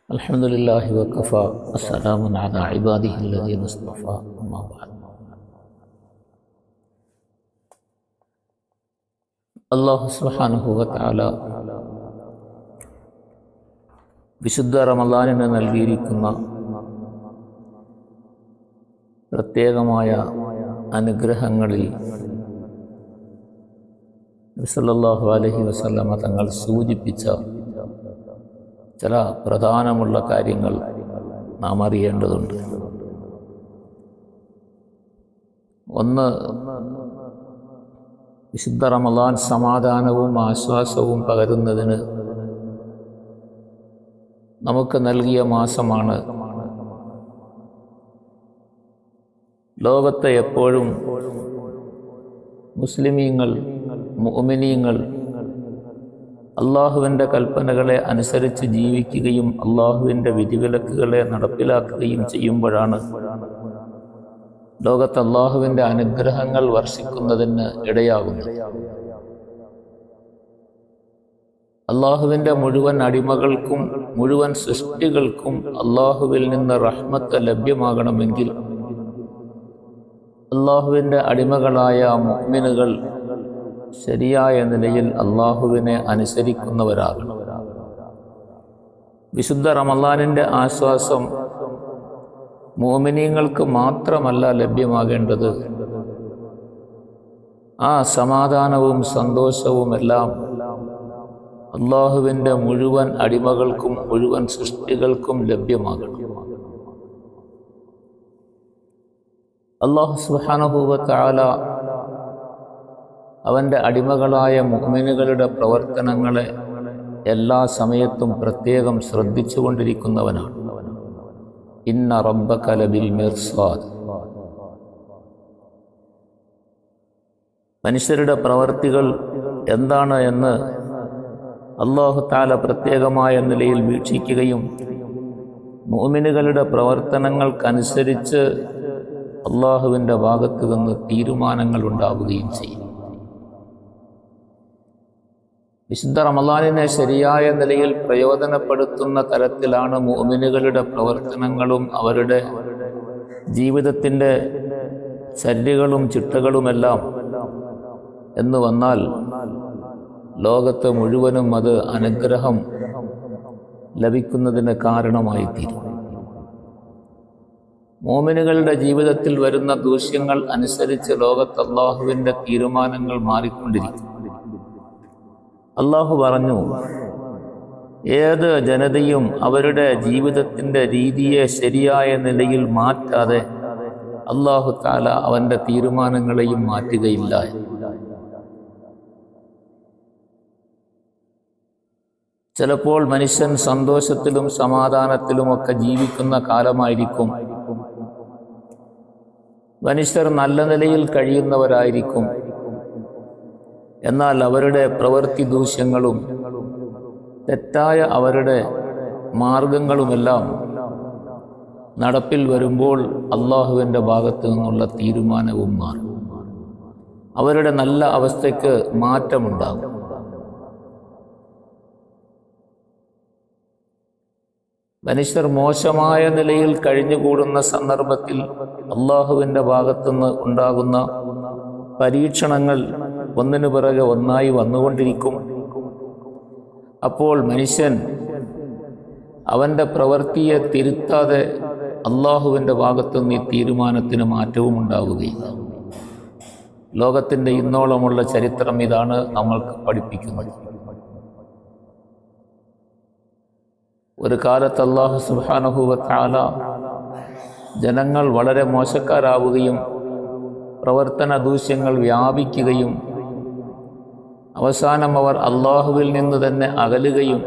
الحمد لله وكفى السلام على عباده الذين اصطفى أما بعد. അല്ലാഹു സുബ്ഹാനഹു വ തആല വിശുദ്ധ റമളാനിന് നൽകിയിരിക്കുന്ന പ്രത്യേകമായ അനുഗ്രഹങ്ങളിൽ നബി സല്ലല്ലാഹു അലൈഹി വസല്ലമ തങ്ങൾ സൂചിപ്പിച്ച ചില പ്രധാനമുള്ള കാര്യങ്ങൾ നാം അറിയേണ്ടതുണ്ട്. ഒന്ന്, വിശുദ്ധ റമളാൻ സമാധാനവും ആശ്വാസവും പകരുന്നതിന് നമുക്ക് നൽകിയ മാസമാണ്. ലോകത്തെ എപ്പോഴും മുസ്ലിമീങ്ങൾ, മുഅ്മിനീങ്ങൾ അള്ളാഹുവിൻ്റെ കൽപ്പനകളെ അനുസരിച്ച് ജീവിക്കുകയും അള്ളാഹുവിൻ്റെ വിധിവിലക്കുകളെ നടപ്പിലാക്കുകയും ചെയ്യുമ്പോഴാണ് ലോകത്ത് അള്ളാഹുവിൻ്റെ അനുഗ്രഹങ്ങൾ വർഷിക്കുന്നതിന് ഇടയാകുന്നത്. അള്ളാഹുവിൻ്റെ മുഴുവൻ അടിമകൾക്കും മുഴുവൻ സൃഷ്ടികൾക്കും അള്ളാഹുവിൽ നിന്ന് റഹ്മത്ത് ലഭ്യമാകണമെങ്കിൽ അള്ളാഹുവിൻ്റെ അടിമകളായ മുഅ്മിനുകൾ ശരിയായ നിലയിൽ അള്ളാഹുവിനെ അനുസരിക്കുന്നവരാകണം. വിശുദ്ധ റമളാനിൻ്റെ ആശ്വാസം മുഅ്മിനീങ്ങൾക്ക് മാത്രമല്ല ലഭ്യമാകേണ്ടത്, ആ സമാധാനവും സന്തോഷവും എല്ലാം അള്ളാഹുവിൻ്റെ മുഴുവൻ അടിമകൾക്കും മുഴുവൻ സൃഷ്ടികൾക്കും ലഭ്യമാകണം. അല്ലാഹു സുബ്ഹാനഹു വ തആല അവൻ്റെ അടിമകളായ മുഅ്മിനുകളുടെ പ്രവർത്തനങ്ങളെ എല്ലാ സമയത്തും പ്രത്യേകം ശ്രദ്ധിച്ചുകൊണ്ടിരിക്കുന്നവനാണ്. ഇന്ന റബ്ബക ലബിൽ മിർസാദ്. മനുഷ്യരുടെ പ്രവർത്തികൾ എന്താണ് എന്ന് അല്ലാഹു തആല പ്രത്യേകമായ നിലയിൽ വീക്ഷിക്കുകയും മുഅ്മിനുകളുടെ പ്രവർത്തനങ്ങൾക്കനുസരിച്ച് അള്ളാഹുവിൻ്റെ ഭാഗത്തു നിന്ന് തീരുമാനങ്ങൾ ഉണ്ടാവുകയും ചെയ്യും. വിശുദ്ധ റമളാനിനെ ശരിയായ നിലയിൽ പ്രയോജനപ്പെടുത്തുന്ന തരത്തിലാണ് മുഅ്മിനുകളുടെ പ്രവർത്തനങ്ങളും അവരുടെ ജീവിതത്തിൻ്റെ ചര്യകളും ചിട്ടകളുമെല്ലാം എന്ന് വന്നാൽ ലോകത്ത് മുഴുവനും അത് അനുഗ്രഹം ലഭിക്കുന്നതിന് കാരണമായി തീരും. മുഅ്മിനുകളുടെ ജീവിതത്തിൽ വരുന്ന ദൂഷ്യങ്ങൾ അനുസരിച്ച് ലോകത്ത് അള്ളാഹുവിൻ്റെ തീരുമാനങ്ങൾ മാറിക്കൊണ്ടിരിക്കും. അള്ളാഹു പറഞ്ഞു, ഏത് ജനതയും അവരുടെ ജീവിതത്തിൻ്റെ രീതിയെ ശരിയായ നിലയിൽ മാറ്റാതെ അല്ലാഹു തആല അവൻ്റെ തീരുമാനങ്ങളെയും മാറ്റുകയില്ല. ചിലപ്പോൾ മനുഷ്യൻ സന്തോഷത്തിലും സമാധാനത്തിലുമൊക്കെ ജീവിക്കുന്ന കാലമായിരിക്കും. മനുഷ്യർ നല്ല നിലയിൽ കഴിയുന്നവരായിരിക്കും. എന്നാൽ അവരുടെ പ്രവൃത്തി ദൂഷ്യങ്ങളും തെറ്റായ അവരുടെ മാർഗങ്ങളുമെല്ലാം നടപ്പിൽ വരുമ്പോൾ അള്ളാഹുവിൻ്റെ ഭാഗത്തു നിന്നുള്ള തീരുമാനവും മാറും. അവരുടെ നല്ല അവസ്ഥയ്ക്ക് മാറ്റമുണ്ടാകും. മനുഷ്യർ മോശമായ നിലയിൽ കഴിഞ്ഞുകൂടുന്ന സന്ദർഭത്തിൽ അള്ളാഹുവിൻ്റെ ഭാഗത്തുനിന്ന് ഉണ്ടാകുന്ന പരീക്ഷണങ്ങൾ ഒന്നിനു പിറകെ ഒന്നായി വന്നുകൊണ്ടിരിക്കും. അപ്പോൾ മനുഷ്യൻ അവൻ്റെ പ്രവൃത്തിയെ തിരുത്താതെ അള്ളാഹുവിൻ്റെ ഭാഗത്തുനിന്ന് ഈ തീരുമാനത്തിന് മാറ്റവും ഉണ്ടാവുകയില്ല. ലോകത്തിൻ്റെ ഇന്നോളമുള്ള ചരിത്രം ഇതാണ് നമ്മൾക്ക് പഠിപ്പിക്കുന്നത്. ഒരു കാലത്ത് അല്ലാഹു സുബ്ഹാനഹു വ തആല ജനങ്ങൾ വളരെ മോശക്കാരാവുകയും പ്രവർത്തന ദൂഷ്യങ്ങൾ വ്യാപിക്കുകയും അവസാനം അവർ അള്ളാഹുവിൽ നിന്ന് തന്നെ അകലുകയും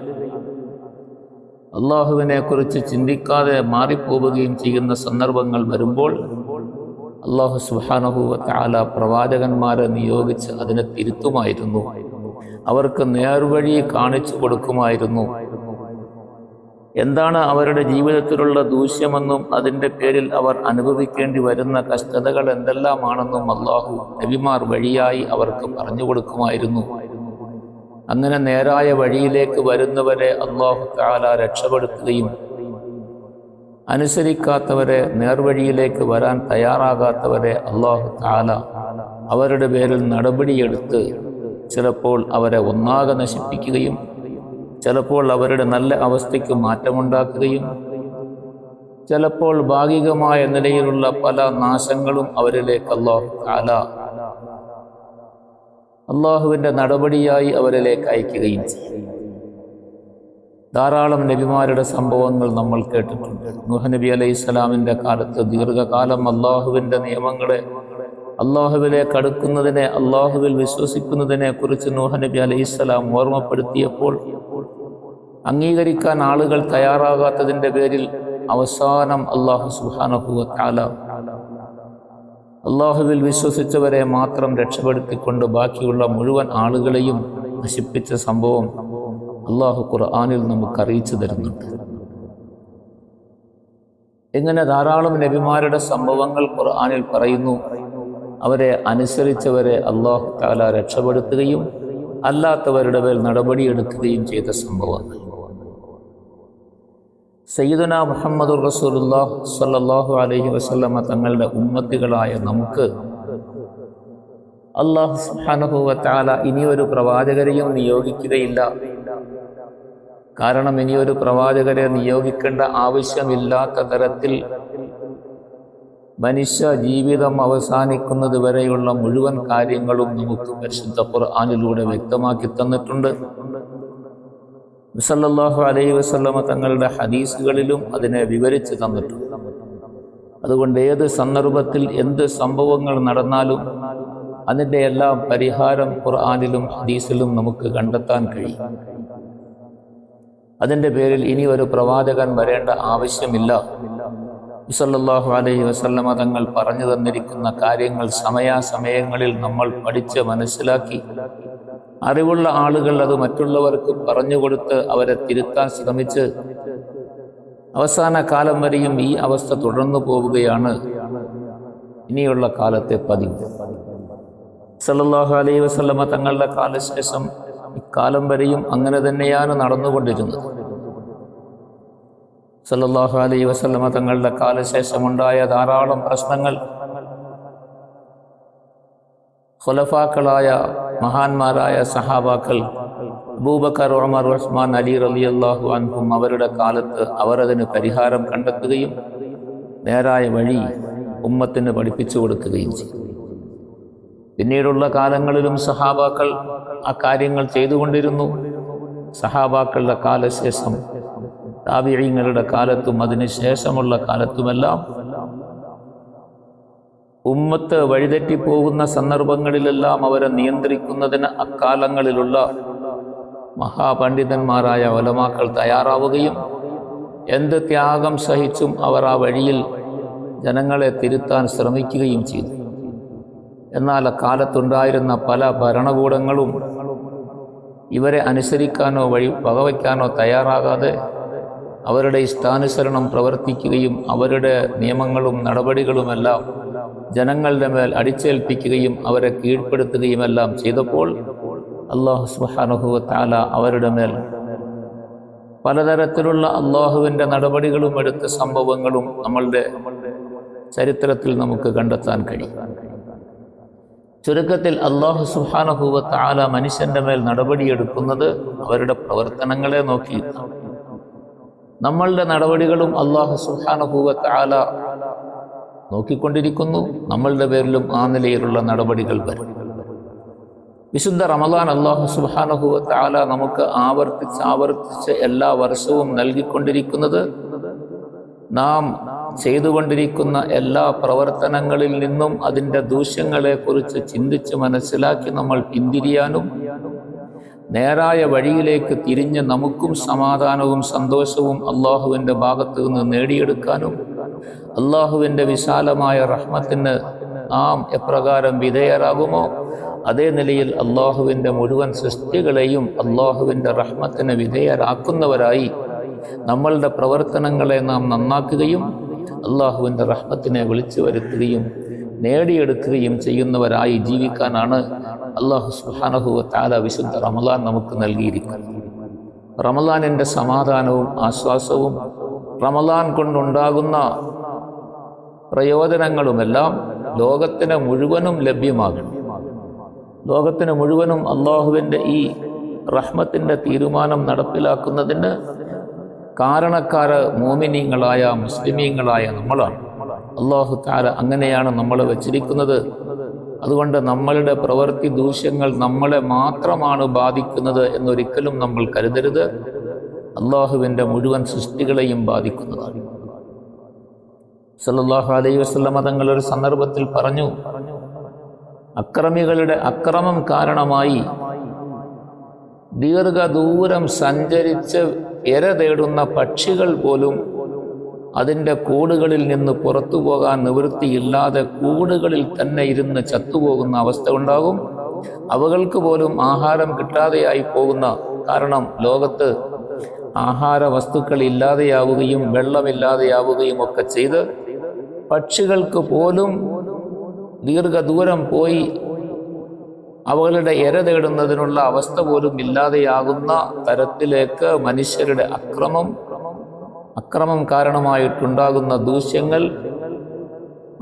അള്ളാഹുവിനെക്കുറിച്ച് ചിന്തിക്കാതെ മാറിപ്പോവുകയും ചെയ്യുന്ന സന്ദർഭങ്ങൾ വരുമ്പോൾ അല്ലാഹു സുബ്ഹാനഹു വ തആല പ്രവാചകന്മാരെ നിയോഗിച്ച് അതിനെ തിരുത്തുമായിരുന്നു. അവർക്ക് നേർവഴി കാണിച്ചു കൊടുക്കുമായിരുന്നു. എന്താണ് അവരുടെ ജീവിതത്തിലുള്ള ദൂഷ്യമെന്നും അതിൻ്റെ പേരിൽ അവർ അനുഭവിക്കേണ്ടി വരുന്ന കഷ്ടതകൾ എന്തെല്ലാമാണെന്നും അള്ളാഹു നബിമാർ വഴിയായി അവർക്ക് പറഞ്ഞു കൊടുക്കുമായിരുന്നു. അങ്ങനെ നേരായ വഴിയിലേക്ക് വരുന്നവരെ അല്ലാഹു തആല രക്ഷപ്പെടുത്തുകയും അനുസരിക്കാത്തവരെ, നേർവഴിയിലേക്ക് വരാൻ തയ്യാറാകാത്തവരെ അല്ലാഹു തആല അവരുടെ പേരിൽ നടപടിയെടുത്ത് ചിലപ്പോൾ അവരെ ഒന്നാകെ നശിപ്പിക്കുകയും ചിലപ്പോൾ അവരുടെ നല്ല അവസ്ഥയ്ക്ക് മാറ്റമുണ്ടാക്കുകയും ചിലപ്പോൾ ഭാഗികമായ നിലയിലുള്ള പല നാശങ്ങളും അവരിലേക്ക് അള്ളാഹുവിൻ്റെ നടപടിയായി അവരിലേക്ക് അയക്കുകയും ചെയ്യും. ധാരാളം നബിമാരുടെ സംഭവങ്ങൾ നമ്മൾ കേട്ടിട്ടുണ്ട്. നൂഹ് നബി അലൈഹിസ്സലാമിൻ്റെ കാലത്ത് ദീർഘകാലം അള്ളാഹുവിൻ്റെ നിയമങ്ങളെ, അള്ളാഹുവിലേക്ക് അടുക്കുന്നതിനെ, അള്ളാഹുവിൽ വിശ്വസിക്കുന്നതിനെ കുറിച്ച് നൂഹ് നബി അലൈഹിസ്സലാം ഓർമ്മപ്പെടുത്തിയപ്പോൾ അംഗീകരിക്കാൻ ആളുകൾ തയ്യാറാകാത്തതിൻ്റെ പേരിൽ അവസാനം അല്ലാഹു സുബ്ഹാനഹു വ തആല അള്ളാഹുവിൽ വിശ്വസിച്ചവരെ മാത്രം രക്ഷപ്പെടുത്തിക്കൊണ്ട് ബാക്കിയുള്ള മുഴുവൻ ആളുകളെയും നശിപ്പിച്ച സംഭവം അള്ളാഹു ഖുർആനിൽ നമുക്ക് അറിയിച്ചു തരുന്നുണ്ട്. ഇങ്ങനെ ധാരാളം നബിമാരുടെ സംഭവങ്ങൾ ഖുർആനിൽ പറയുന്നു. അവരെ അനുസരിച്ചവരെ അല്ലാഹു തആല രക്ഷപ്പെടുത്തുകയും അല്ലാത്തവരുടെ മേൽ നടപടിയെടുക്കുകയും ചെയ്ത സംഭവങ്ങൾ. സയ്യിദുനാ മുഹമ്മദുർ റസൂലുള്ളാഹി സ്വല്ലല്ലാഹു അലൈഹി വസല്ലമ തങ്ങളുടെ ഉമ്മത്തികളായ നമുക്ക് അല്ലാഹു സുബ്ഹാനഹു വ തആല ഇനിയൊരു പ്രവാചകരെയും നിയോഗിക്കുകയില്ല. കാരണം ഇനിയൊരു പ്രവാചകരെ നിയോഗിക്കേണ്ട ആവശ്യമില്ലാത്ത തരത്തിൽ മനുഷ്യ ജീവിതം അവസാനിക്കുന്നത് വരെയുള്ള മുഴുവൻ കാര്യങ്ങളും നമുക്ക് പരിശുദ്ധ ഖുർആനിലൂടെ വ്യക്തമാക്കി തന്നിട്ടുണ്ട്. സല്ലല്ലാഹു അലൈഹി വസല്ലമ തങ്ങളുടെ ഹദീസുകളിലും അതിനെ വിവരിച്ച് തന്നിട്ടുണ്ട്. അതുകൊണ്ട് ഏത് സന്ദർഭത്തിൽ എന്ത് സംഭവങ്ങൾ നടന്നാലും അതിൻ്റെ എല്ലാം പരിഹാരം ഖുർആനിലും ഹദീസിലും നമുക്ക് കണ്ടെത്താൻ കഴിയും. അതിൻ്റെ പേരിൽ ഇനി ഒരു പ്രവാചകൻ വരേണ്ട ആവശ്യമില്ല. സല്ലല്ലാഹു അലൈഹി വസല്ലമ തങ്ങൾ പറഞ്ഞു തന്നിരിക്കുന്ന കാര്യങ്ങൾ സമയാസമയങ്ങളിൽ നമ്മൾ പഠിച്ച് മനസ്സിലാക്കി അറിവുള്ള ആളുകൾ അത് മറ്റുള്ളവർക്ക് പറഞ്ഞുകൊടുത്ത് അവരെ തിരുത്താൻ ശ്രമിച്ച് അവസാന കാലം വരെയും ഈ അവസ്ഥ തുടർന്നു പോവുകയാണ് ഇനിയുള്ള കാലത്തെ പതിവ്. സല്ലല്ലാഹു അലൈഹി വസല്ലമ തങ്ങളുടെ കാലശേഷം ഇക്കാലം വരെയും അങ്ങനെ തന്നെയാണ് നടന്നുകൊണ്ടിരുന്നത്. സല്ലല്ലാഹു അലൈഹി വസല്ലമ തങ്ങളുടെ കാലശേഷമുണ്ടായ ധാരാളം പ്രശ്നങ്ങൾ ഖുലഫാക്കളായ മഹാന്മാരായ സഹാബാക്കൾ അബൂബക്കർ, ഉമർ, ഉസ്മാൻ, അലി റളിയല്ലാഹു അൻഹും അവരുടെ കാലത്ത് അവർ അതിന് പരിഹാരം കണ്ടെത്തുകയും നേരായ വഴി ഉമ്മത്തിന് പഠിപ്പിച്ചു കൊടുക്കുകയും ചെയ്തു. പിന്നീടുള്ള കാലങ്ങളിലും സഹാബാക്കൾ ആ കാര്യങ്ങൾ ചെയ്തുകൊണ്ടിരുന്നു. സഹാബാക്കളുടെ കാലശേഷം താബിഈങ്ങളുടെ കാലത്തും അതിനുശേഷമുള്ള കാലത്തുമെല്ലാം ഉമ്മത്ത് വഴിതെറ്റിപ്പോകുന്ന സന്ദർഭങ്ങളിലെല്ലാം അവരെ നിയന്ത്രിക്കുന്നതിന് അക്കാലങ്ങളിലുള്ള മഹാപണ്ഡിതന്മാരായ ഉലമാക്കൾ തയ്യാറാവുകയും എന്ത് ത്യാഗം സഹിച്ചും അവർ ആ വഴിയിൽ ജനങ്ങളെ തിരുത്താൻ ശ്രമിക്കുകയും ചെയ്തു. എന്നാൽ അക്കാലത്തുണ്ടായിരുന്ന പല ഭരണകൂടങ്ങളും ഇവരെ അനുസരിക്കാനോ വകവയ്ക്കാനോ തയ്യാറാകാതെ അവരുടെ ഇഷ്ടാനുസരണം പ്രവർത്തിക്കുകയും അവരുടെ നിയമങ്ങളും നടപടികളുമെല്ലാം ജനങ്ങളുടെ മേൽ അടിച്ചേൽപ്പിക്കുകയും അവരെ കീഴ്പ്പെടുത്തുകയുമെല്ലാം ചെയ്തപ്പോൾ അല്ലാഹു സുബ്ഹാനഹു വ തആല അവരുടെ മേൽ പലതരത്തിലുള്ള അള്ളാഹുവിൻ്റെ നടപടികളും എടുത്ത സംഭവങ്ങളും നമ്മളുടെ ചരിത്രത്തിൽ നമുക്ക് കണ്ടെത്താൻ കഴിയും. ചുരുക്കത്തിൽ അല്ലാഹു സുബ്ഹാനഹു വ തആല മനുഷ്യന്റെ മേൽ നടപടിയെടുക്കുന്നത് അവരുടെ പ്രവർത്തനങ്ങളെ നോക്കിയിട്ടാണ്. നമ്മളുടെ നടപടികളും അല്ലാഹു സുബ്ഹാനഹു വ തആല നോക്കിക്കൊണ്ടിരിക്കുന്നു. നമ്മളുടെ പേരിലും ആ നിലയിലുള്ള നടപടികൾ വരും. വിശുദ്ധ റമളാൻ അല്ലാഹു സുബ്ഹാനഹു വ തആല നമുക്ക് ആവർത്തിച്ച് എല്ലാ വർഷവും നൽകിക്കൊണ്ടിരിക്കുന്നത് നാം ചെയ്തുകൊണ്ടിരിക്കുന്ന എല്ലാ പ്രവർത്തനങ്ങളിൽ നിന്നും അതിൻ്റെ ദൂഷ്യങ്ങളെക്കുറിച്ച് ചിന്തിച്ച് മനസ്സിലാക്കി നമ്മൾ പിന്തിരിയാനും നേരായ വഴിയിലേക്ക് തിരിഞ്ഞ് നമുക്കും സമാധാനവും സന്തോഷവും അള്ളാഹുവിൻ്റെ ഭാഗത്തു നിന്ന് നേടിയെടുക്കാനും അള്ളാഹുവിൻ്റെ വിശാലമായ റഹ്മത്തിന് നാം എപ്രകാരം വിധേയരാകുമോ അതേ നിലയിൽ അള്ളാഹുവിൻ്റെ മുഴുവൻ സൃഷ്ടികളെയും അള്ളാഹുവിൻ്റെ റഹ്മത്തിന് വിധേയരാക്കുന്നവരായി നമ്മളുടെ പ്രവർത്തനങ്ങളെ നാം നന്നാക്കുകയും അള്ളാഹുവിൻ്റെ റഹ്മത്തിനെ വിളിച്ചു വരുത്തുകയും നേടിയെടുക്കുകയും ചെയ്യുന്നവരായി ജീവിക്കാനാണ് അല്ലാഹു സുബ്ഹാനഹു വ തആല വിശുദ്ധ റമളാൻ നമുക്ക് നൽകിയിരിക്കുന്നത്. റമളാനിൻ്റെ സമാധാനവും ആശ്വാസവും റമദാൻ കൊണ്ടുണ്ടാകുന്ന പ്രയോജനങ്ങളുമെല്ലാം ലോകത്തിന് മുഴുവനും ലഭ്യമാകണം. ലോകത്തിന് മുഴുവനും അള്ളാഹുവിൻ്റെ ഈ റഹ്മത്തിൻ്റെ തീരുമാനം നടപ്പിലാക്കുന്നതിന് കാരണക്കാര് മോമിനീങ്ങളായ മുസ്ലിമീങ്ങളായ നമ്മളാണ്. അള്ളാഹു തആല അങ്ങനെയാണ് നമ്മളെ വച്ചിരിക്കുന്നത്. അതുകൊണ്ട് നമ്മളുടെ പ്രവൃത്തി ദൂഷ്യങ്ങൾ നമ്മളെ മാത്രമാണ് ബാധിക്കുന്നത് എന്നൊരിക്കലും നമ്മൾ കരുതരുത്. അള്ളാഹുവിൻ്റെ മുഴുവൻ സൃഷ്ടികളെയും ബാധിക്കുന്നതാണ്. സല്ലല്ലാഹു അലൈഹി വസല്ലമ തങ്ങൾ ഒരു സന്ദർഭത്തിൽ പറഞ്ഞു, അക്രമികളുടെ അക്രമം കാരണമായി ദീർഘദൂരം സഞ്ചരിച്ച് ഇര തേടുന്ന പക്ഷികൾ പോലും അതിൻ്റെ കൂടുകളിൽ നിന്ന് പുറത്തു പോകാൻ നിവൃത്തിയില്ലാതെ കൂടുകളിൽ തന്നെ ഇരുന്ന് ചത്തുപോകുന്ന അവസ്ഥ ഉണ്ടാകും. അവകൾക്ക് പോലും ആഹാരം കിട്ടാതെയായി പോകുന്ന, കാരണം ലോകത്ത് ആഹാര വസ്തുക്കൾ ഇല്ലാതെയാവുകയും വെള്ളമില്ലാതെയാവുകയും ഒക്കെ ചെയ്ത് പക്ഷികൾക്ക് പോലും ദീർഘദൂരം പോയി അവകളുടെ ഇര തേടുന്നതിനുള്ള അവസ്ഥ പോലും ഇല്ലാതെയാകുന്ന തരത്തിലേക്ക് മനുഷ്യരുടെ അക്രമം കാരണമായിട്ടുണ്ടാകുന്ന ദൂഷ്യങ്ങൾ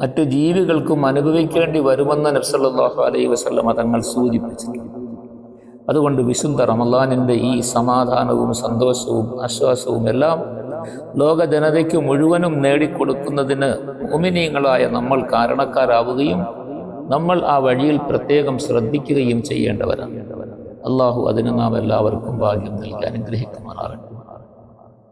മറ്റു ജീവികൾക്കും അനുഭവിക്കേണ്ടി വരുമെന്ന് നബി സല്ലല്ലാഹു അലൈഹി വസല്ലമ തങ്ങൾ സൂചിപ്പിച്ചിട്ടുണ്ട്. അതുകൊണ്ട് വിശുദ്ധ റമളാനിൻ്റെ ഈ സമാധാനവും സന്തോഷവും ആശ്വാസവും എല്ലാം ലോക ജനതയ്ക്ക് മുഴുവനും നേടിക്കൊടുക്കുന്നതിന് മുഅ്മിനീങ്ങളായ നമ്മൾ കാരണക്കാരാവുകയും നമ്മൾ ആ വഴിയിൽ പ്രത്യേകം ശ്രദ്ധിക്കുകയും ചെയ്യേണ്ടവരാണ്. അള്ളാഹു അതിന് നാം എല്ലാവർക്കും ഭാഗ്യം നൽകി അനുഗ്രഹിക്കുമാറാകട്ടെ.